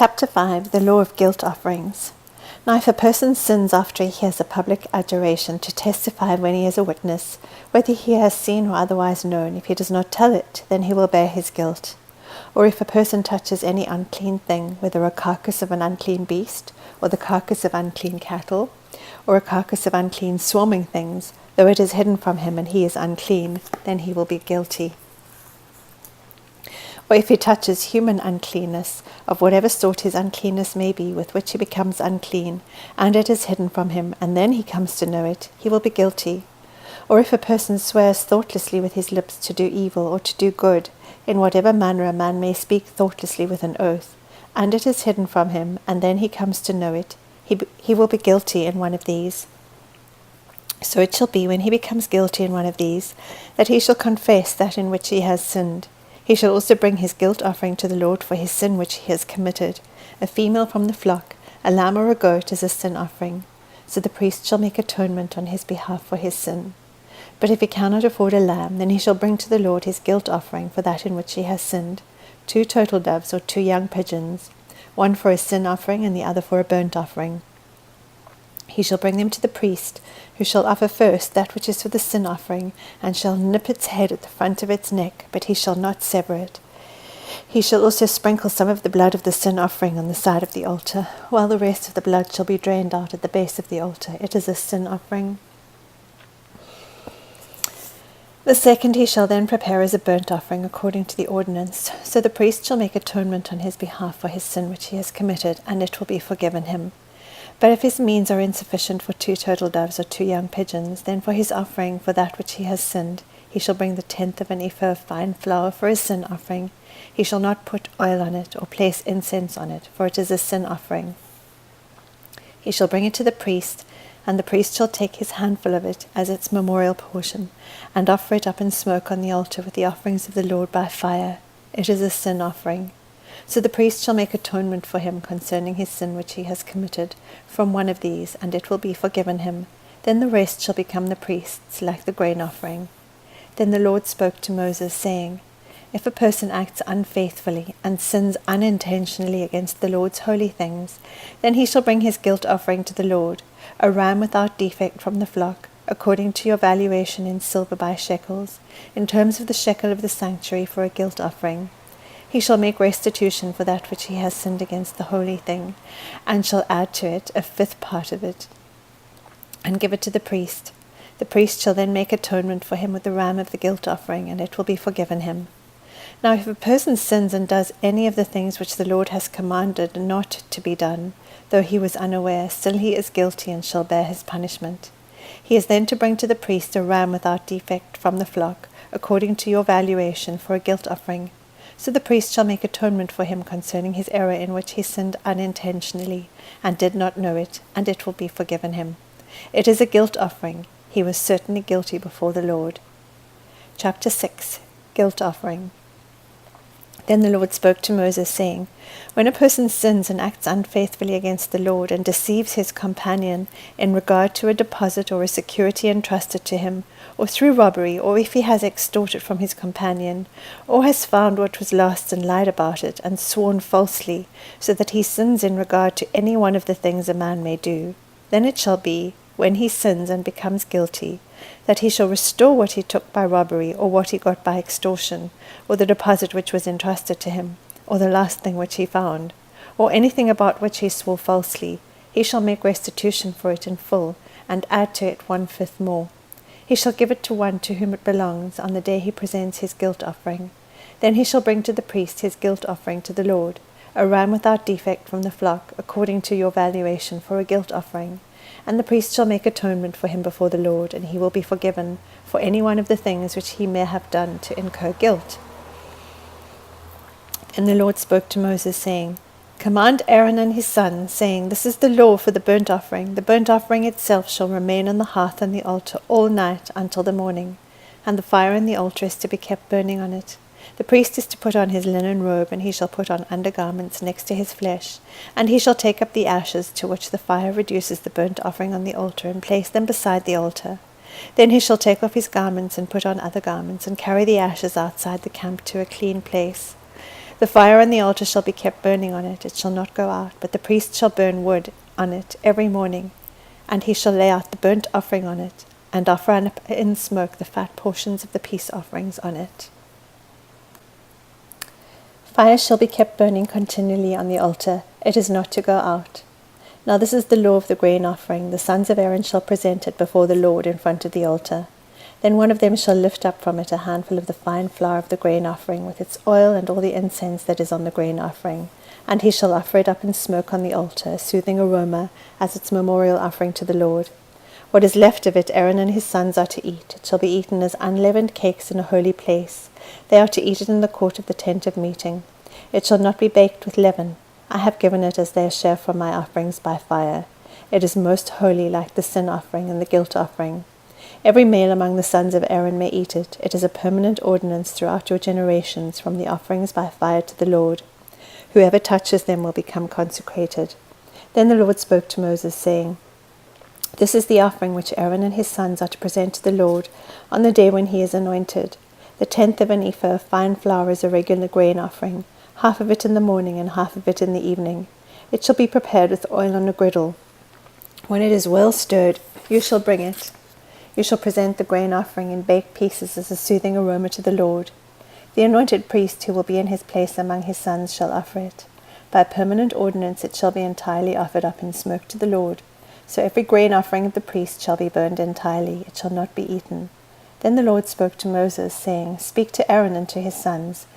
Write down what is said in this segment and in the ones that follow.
Chapter 5. The Law of Guilt Offerings. Now if a person sins after he has a public adjuration to testify when he is a witness, whether he has seen or otherwise known, if he does not tell it, then he will bear his guilt. Or if a person touches any unclean thing, whether a carcass of an unclean beast, or the carcass of unclean cattle, or a carcass of unclean swarming things, though it is hidden from him and he is unclean, then he will be guilty. Or if he touches human uncleanness, of whatever sort his uncleanness may be, with which he becomes unclean, and it is hidden from him, and then he comes to know it, he will be guilty. Or if a person swears thoughtlessly with his lips to do evil or to do good, in whatever manner a man may speak thoughtlessly with an oath, and it is hidden from him, and then he comes to know it, he will be guilty in one of these. So it shall be, when he becomes guilty in one of these, that he shall confess that in which he has sinned. He shall also bring his guilt offering to the Lord for his sin which he has committed, a female from the flock, a lamb or a goat as a sin offering. So the priest shall make atonement on his behalf for his sin. But if he cannot afford a lamb, then he shall bring to the Lord his guilt offering for that in which he has sinned, 2 turtle doves or 2 young pigeons, one for a sin offering and the other for a burnt offering. He shall bring them to the priest, who shall offer first that which is for the sin offering, and shall nip its head at the front of its neck, but he shall not sever it. He shall also sprinkle some of the blood of the sin offering on the side of the altar, while the rest of the blood shall be drained out at the base of the altar. It is a sin offering. The second he shall then prepare as a burnt offering according to the ordinance. So the priest shall make atonement on his behalf for his sin which he has committed, and it will be forgiven him. But if his means are insufficient for 2 turtle doves or 2 young pigeons, then for his offering for that which he has sinned, he shall bring the 1/10 of an ephah of fine flour for his sin offering. He shall not put oil on it or place incense on it, for it is a sin offering. He shall bring it to the priest, and the priest shall take his handful of it as its memorial portion, and offer it up in smoke on the altar with the offerings of the Lord by fire. It is a sin offering. So the priest shall make atonement for him concerning his sin which he has committed from one of these, and it will be forgiven him. Then the rest shall become the priest's, like the grain offering. Then the Lord spoke to Moses, saying, If a person acts unfaithfully and sins unintentionally against the Lord's holy things, then he shall bring his guilt offering to the Lord, a ram without defect from the flock, according to your valuation in silver by shekels, in terms of the shekel of the sanctuary for a guilt offering. He shall make restitution for that which he has sinned against the holy thing, and shall add to it 1/5 part of it, and give it to the priest. The priest shall then make atonement for him with the ram of the guilt offering, and it will be forgiven him. Now if a person sins and does any of the things which the Lord has commanded not to be done, though he was unaware, still he is guilty and shall bear his punishment. He is then to bring to the priest a ram without defect from the flock, according to your valuation, for a guilt offering. So the priest shall make atonement for him concerning his error in which he sinned unintentionally, and did not know it, and it will be forgiven him. It is a guilt offering. He was certainly guilty before the Lord. Chapter 6. Guilt Offering. Then the Lord spoke to Moses, saying, When a person sins and acts unfaithfully against the Lord, and deceives his companion in regard to a deposit or a security entrusted to him, or through robbery, or if he has extorted from his companion, or has found what was lost and lied about it, and sworn falsely, so that he sins in regard to any one of the things a man may do, then it shall be, when he sins and becomes guilty, that he shall restore what he took by robbery, or what he got by extortion, or the deposit which was entrusted to him, or the last thing which he found, or anything about which he swore falsely. He shall make restitution for it in full, and add to it 1/5 more. He shall give it to one to whom it belongs on the day he presents his guilt offering. Then he shall bring to the priest his guilt offering to the Lord, a ram without defect from the flock, according to your valuation, for a guilt offering. And the priest shall make atonement for him before the Lord, and he will be forgiven for any one of the things which he may have done to incur guilt. And the Lord spoke to Moses, saying, Command Aaron and his sons, saying, This is the law for the burnt offering. The burnt offering itself shall remain on the hearth and the altar all night until the morning, and the fire in the altar is to be kept burning on it. The priest is to put on his linen robe, and he shall put on undergarments next to his flesh, and he shall take up the ashes to which the fire reduces the burnt offering on the altar, and place them beside the altar. Then he shall take off his garments and put on other garments, and carry the ashes outside the camp to a clean place. The fire on the altar shall be kept burning on it, it shall not go out, but the priest shall burn wood on it every morning, and he shall lay out the burnt offering on it, and offer in smoke the fat portions of the peace offerings on it. Fire shall be kept burning continually on the altar, it is not to go out. Now this is the law of the grain offering. The sons of Aaron shall present it before the Lord in front of the altar. Then one of them shall lift up from it a handful of the fine flour of the grain offering, with its oil and all the incense that is on the grain offering. And he shall offer it up in smoke on the altar, a soothing aroma, as its memorial offering to the Lord. What is left of it Aaron and his sons are to eat. It shall be eaten as unleavened cakes in a holy place. They are to eat it in the court of the tent of meeting. It shall not be baked with leaven. I have given it as their share from my offerings by fire. It is most holy, like the sin offering and the guilt offering. Every male among the sons of Aaron may eat it. It is a permanent ordinance throughout your generations, from the offerings by fire to the Lord. Whoever touches them will become consecrated. Then the Lord spoke to Moses, saying, This is the offering which Aaron and his sons are to present to the Lord on the day when he is anointed. The 10th of an ephah of fine flour is a regular grain offering, half of it in the morning and half of it in the evening. It shall be prepared with oil on a griddle. When it is well stirred, you shall bring it. You shall present the grain offering in baked pieces as a soothing aroma to the Lord. The anointed priest who will be in his place among his sons shall offer it. By permanent ordinance it shall be entirely offered up in smoke to the Lord. So every grain offering of the priest shall be burned entirely, it shall not be eaten. Then the Lord spoke to Moses, saying, Speak to Aaron and to his sons,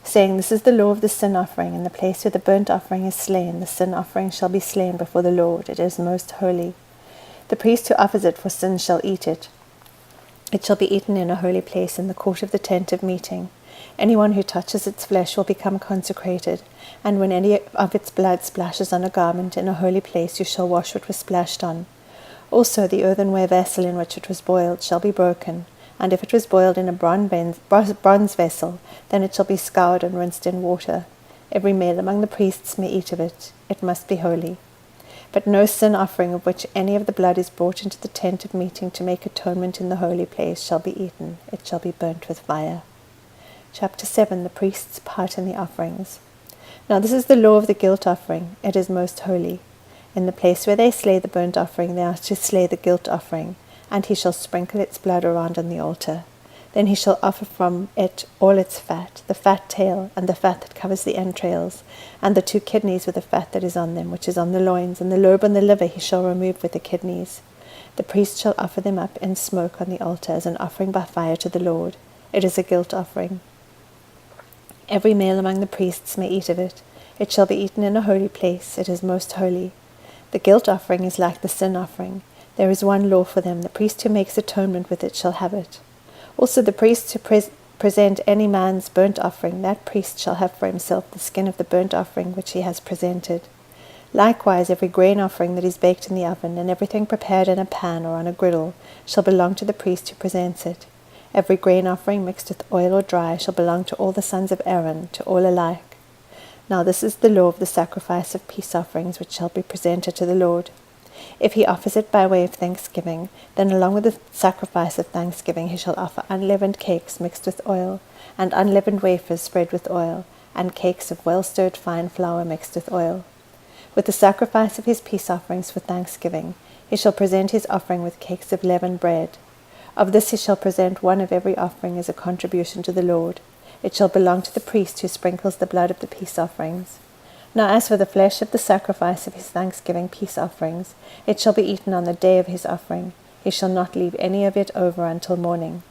saying, This is the law of the sin offering. In the place where the burnt offering is slain, the sin offering shall be slain before the Lord. It is most holy. The priest who offers it for sin shall eat it. It shall be eaten in a holy place in the court of the tent of meeting. Anyone who touches its flesh will become consecrated, and when any of its blood splashes on a garment in a holy place, you shall wash what was splashed on. Also the earthenware vessel in which it was boiled shall be broken, and if it was boiled in a bronze vessel, then it shall be scoured and rinsed in water. Every male among the priests may eat of it. It must be holy. But no sin offering of which any of the blood is brought into the tent of meeting to make atonement in the holy place shall be eaten. It shall be burnt with fire. Chapter 7. The priest's part in the offerings. Now this is the law of the guilt offering. It is most holy. In the place where they slay the burnt offering, they are to slay the guilt offering, and he shall sprinkle its blood around on the altar. Then he shall offer from it all its fat, the fat tail, and the fat that covers the entrails, and the 2 kidneys with the fat that is on them, which is on the loins, and the lobe and the liver he shall remove with the kidneys. The priest shall offer them up in smoke on the altar as an offering by fire to the Lord. It is a guilt offering. Every male among the priests may eat of it. It shall be eaten in a holy place. It is most holy. The guilt offering is like the sin offering. There is one law for them. The priest who makes atonement with it shall have it. Also the priest who present any man's burnt offering, that priest shall have for himself the skin of the burnt offering which he has presented. Likewise every grain offering that is baked in the oven, and everything prepared in a pan or on a griddle, shall belong to the priest who presents it. Every grain offering mixed with oil or dry shall belong to all the sons of Aaron, to all alike. Now this is the law of the sacrifice of peace offerings which shall be presented to the Lord. If he offers it by way of thanksgiving, then along with the sacrifice of thanksgiving he shall offer unleavened cakes mixed with oil, and unleavened wafers spread with oil, and cakes of well-stirred fine flour mixed with oil. With the sacrifice of his peace offerings for thanksgiving, he shall present his offering with cakes of leavened bread. Of this he shall present one of every offering as a contribution to the Lord. It shall belong to the priest who sprinkles the blood of the peace offerings. Now as for the flesh of the sacrifice of his thanksgiving peace offerings, it shall be eaten on the day of his offering. He shall not leave any of it over until morning.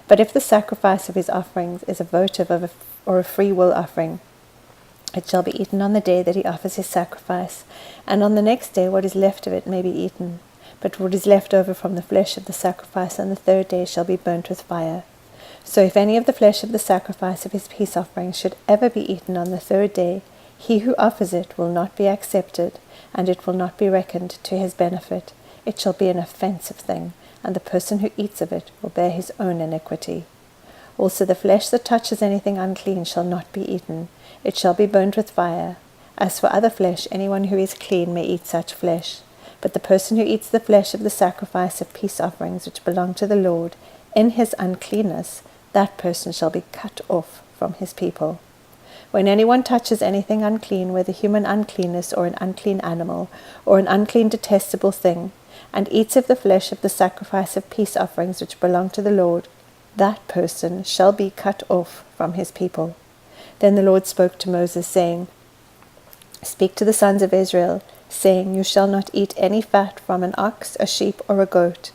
But if the sacrifice of his offerings is a votive or a free will offering, it shall be eaten on the day that he offers his sacrifice, and on the next day what is left of it may be eaten. But what is left over from the flesh of the sacrifice on the 3rd day shall be burnt with fire. So if any of the flesh of the sacrifice of his peace offerings should ever be eaten on the 3rd day, he who offers it will not be accepted, and it will not be reckoned to his benefit. It shall be an offensive thing, and the person who eats of it will bear his own iniquity. Also the flesh that touches anything unclean shall not be eaten. It shall be burnt with fire. As for other flesh, anyone who is clean may eat such flesh. But the person who eats the flesh of the sacrifice of peace offerings which belong to the Lord, in his uncleanness, that person shall be cut off from his people. When anyone touches anything unclean, whether human uncleanness or an unclean animal, or an unclean detestable thing, and eats of the flesh of the sacrifice of peace offerings which belong to the Lord, that person shall be cut off from his people. Then the Lord spoke to Moses, saying, Speak to the sons of Israel, saying, You shall not eat any fat from an ox, a sheep, or a goat.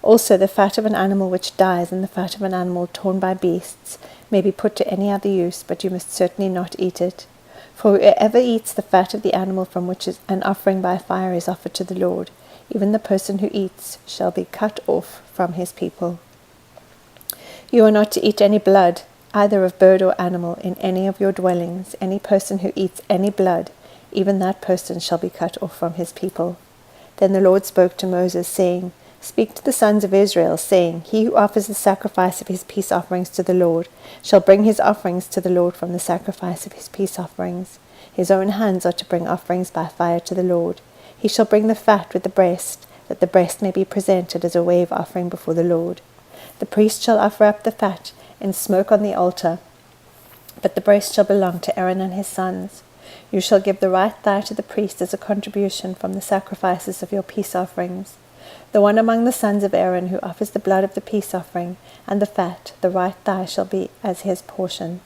Also the fat of an animal which dies, and the fat of an animal torn by beasts, may be put to any other use, but you must certainly not eat it. For whoever eats the fat of the animal from which an offering by fire is offered to the Lord, even the person who eats shall be cut off from his people. You are not to eat any blood, either of bird or animal, in any of your dwellings. Any person who eats any blood, even that person shall be cut off from his people. Then the Lord spoke to Moses, saying, Speak to the sons of Israel, saying, He who offers the sacrifice of his peace offerings to the Lord shall bring his offerings to the Lord from the sacrifice of his peace offerings. His own hands are to bring offerings by fire to the Lord. He shall bring the fat with the breast, that the breast may be presented as a wave offering before the Lord. The priest shall offer up the fat in smoke on the altar, but the breast shall belong to Aaron and his sons. You shall give the right thigh to the priest as a contribution from the sacrifices of your peace offerings. The one among the sons of Aaron who offers the blood of the peace offering and the fat, the right thigh shall be as his portion.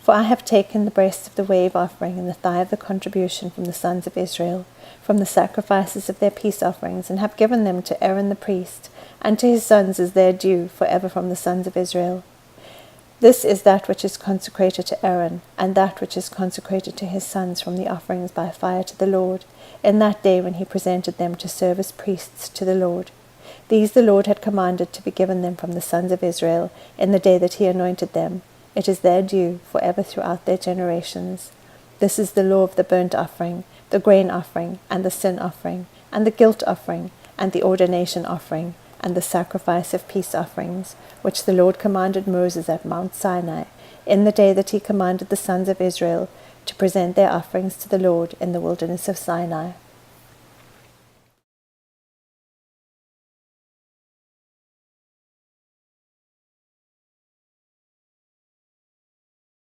For I have taken the breast of the wave offering and the thigh of the contribution from the sons of Israel, from the sacrifices of their peace offerings, and have given them to Aaron the priest, and to his sons as their due forever from the sons of Israel. This is that which is consecrated to Aaron, and that which is consecrated to his sons from the offerings by fire to the Lord, in that day when he presented them to serve as priests to the Lord. These the Lord had commanded to be given them from the sons of Israel in the day that he anointed them. It is their due forever throughout their generations. This is the law of the burnt offering, the grain offering, and the sin offering, and the guilt offering, and the ordination offering, and the sacrifice of peace offerings, which the Lord commanded Moses at Mount Sinai, in the day that he commanded the sons of Israel to present their offerings to the Lord in the wilderness of Sinai.